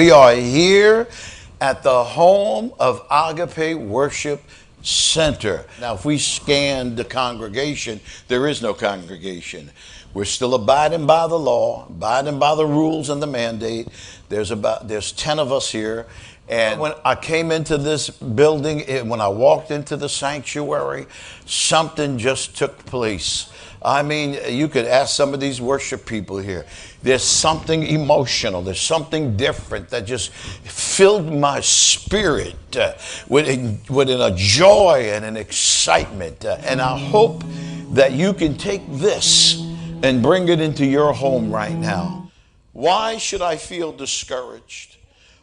We are here at the home of Agape Worship Center. Now, if we scan the congregation, there is no congregation. We're still abiding by the law, abiding by the rules and the mandate. There's 10 of us here. And when I came into this building, when I walked into the sanctuary, something just took place. I mean, you could ask some of these worship people here. There's something emotional. There's something different that just filled my spirit with a joy and an excitement. And I hope that you can take this and bring it into your home right now. Why should I feel discouraged?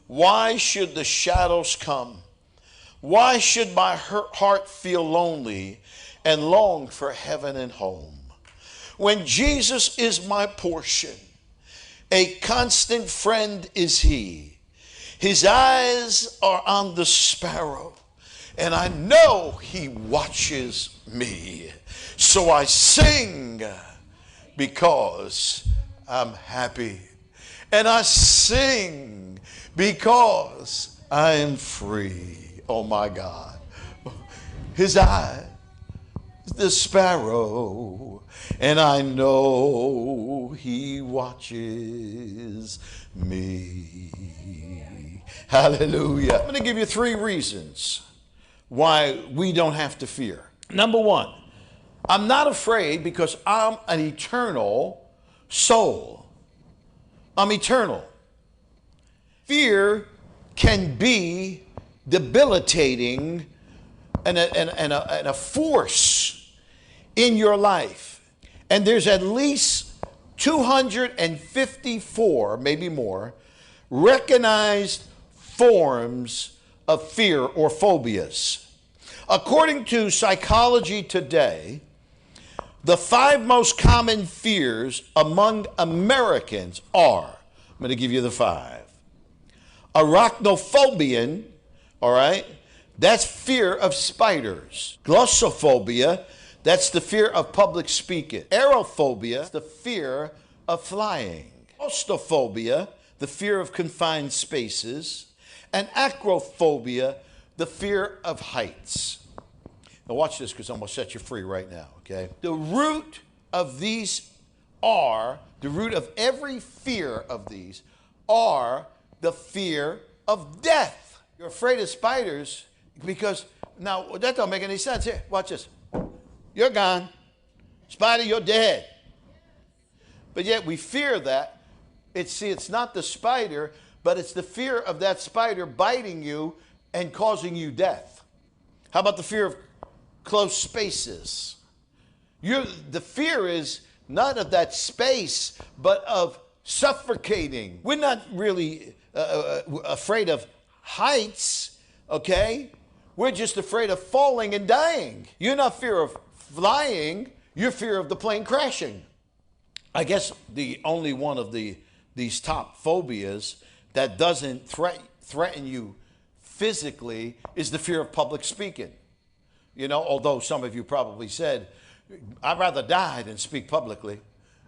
Why should the shadows come? Why should my heart feel lonely and long for heaven and home? When Jesus is my portion, a constant friend is he. His eyes are on the sparrow, and I know he watches me. So I sing because I'm happy. And I sing because I am free. Oh my God. His eye, the sparrow, and I know he watches me. Hallelujah. I'm going to give you 3 reasons why we don't have to fear. Number 1, I'm not afraid because I'm an eternal soul. I'm eternal. Fear can be debilitating and a force in your life. And there's at least 254, maybe more, recognized forms of fear or phobias. According to Psychology Today, the 5 most common fears among Americans are, I'm going to give you the 5. Arachnophobia, all right, that's fear of spiders. Glossophobia, that's the fear of public speaking. Aerophobia, the fear of flying. Claustrophobia, the fear of confined spaces. And Acrophobia, the fear of heights. Now watch this, because I'm going to set you free right now, okay? The root of every fear of these are the fear of death. You're afraid of spiders because, now that don't make any sense. Here, watch this. You're gone. Spider, you're dead. But yet we fear that. It's not the spider, but it's the fear of that spider biting you and causing you death. How about the fear of close spaces? The fear is not of that space, but of suffocating. We're not really afraid of heights, okay? We're just afraid of falling and dying. You're not fear of flying, you're fear of the plane crashing. I guess the only one of these top phobias that doesn't threaten you physically is the fear of public speaking. You know, although some of you probably said, I'd rather die than speak publicly.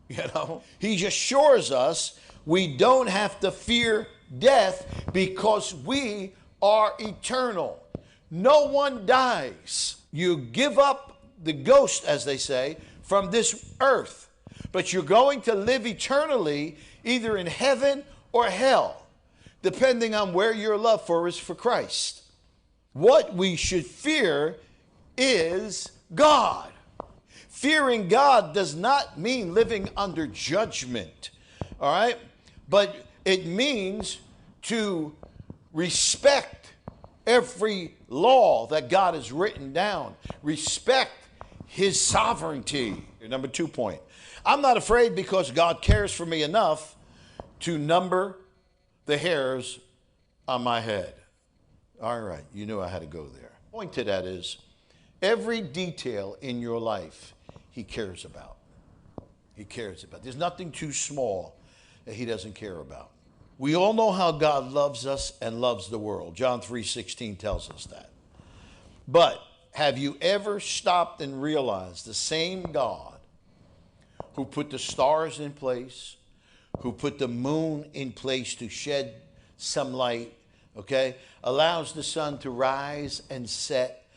You know, he assures us we don't have to fear death because we are eternal. No one dies. You give up the ghost, as they say, from this earth, but you're going to live eternally either in heaven or hell, depending on where your love is for Christ. What we should fear is God. Fearing God does not mean living under judgment, all right? But it means to respect every law that God has written down. Respect his sovereignty. Number 2 point. I'm not afraid because God cares for me enough to number the hairs on my head. All right, you knew I had to go there. Point to that is every detail in your life he cares about. He cares about. There's nothing too small that he doesn't care about. We all know how God loves us and loves the world. John 3:16 tells us that. But have you ever stopped and realized the same God who put the stars in place, who put the moon in place to shed some light, okay? Allows the sun to rise and set.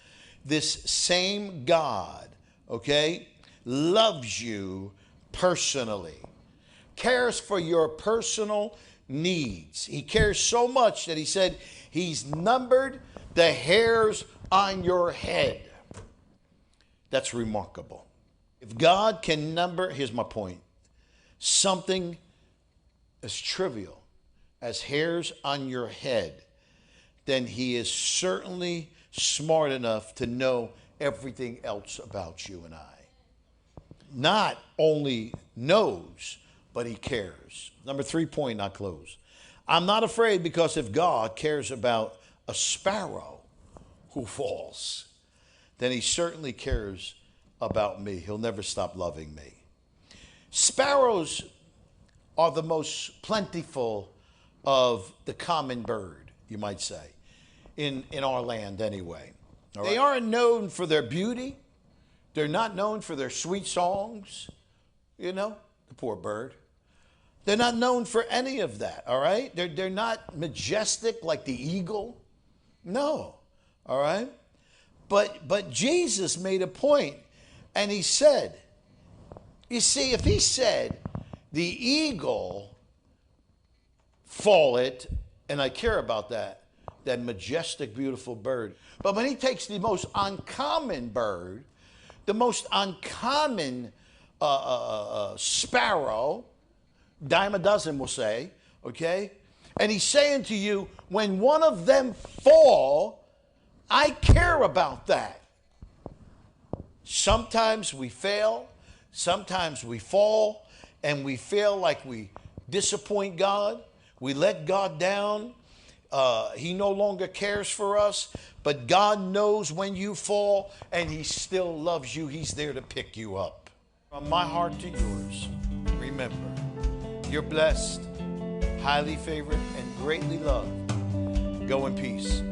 This same God, okay, loves you personally, cares for your personal needs. He cares so much that he said he's numbered the hairs on your head. That's remarkable. If God can number, here's my point, something as trivial as hairs on your head, then he is certainly smart enough to know everything else about you and I. Not only knows, but he cares. Number 3 point, I close. I'm not afraid, because if God cares about a sparrow who falls, then he certainly cares about me. He'll never stop loving me. Sparrows are the most plentiful of the common bird, you might say, in our land anyway. All right? They aren't known for their beauty. They're not known for their sweet songs. You know, the poor bird. They're not known for any of that, all right? They're not majestic like the eagle. No, all right? But Jesus made a point, and he said, you see, if he said, the eagle falleth, and I care about that majestic, beautiful bird. But when he takes the most uncommon bird, the most uncommon sparrow, dime a dozen we'll say, okay? And he's saying to you, when one of them fall, I care about that. Sometimes we fail, sometimes we fall, and we feel like we disappoint God. We let God down. He no longer cares for us, but God knows when you fall, and he still loves you. He's there to pick you up. From my heart to yours, remember, you're blessed, highly favored, and greatly loved. Go in peace.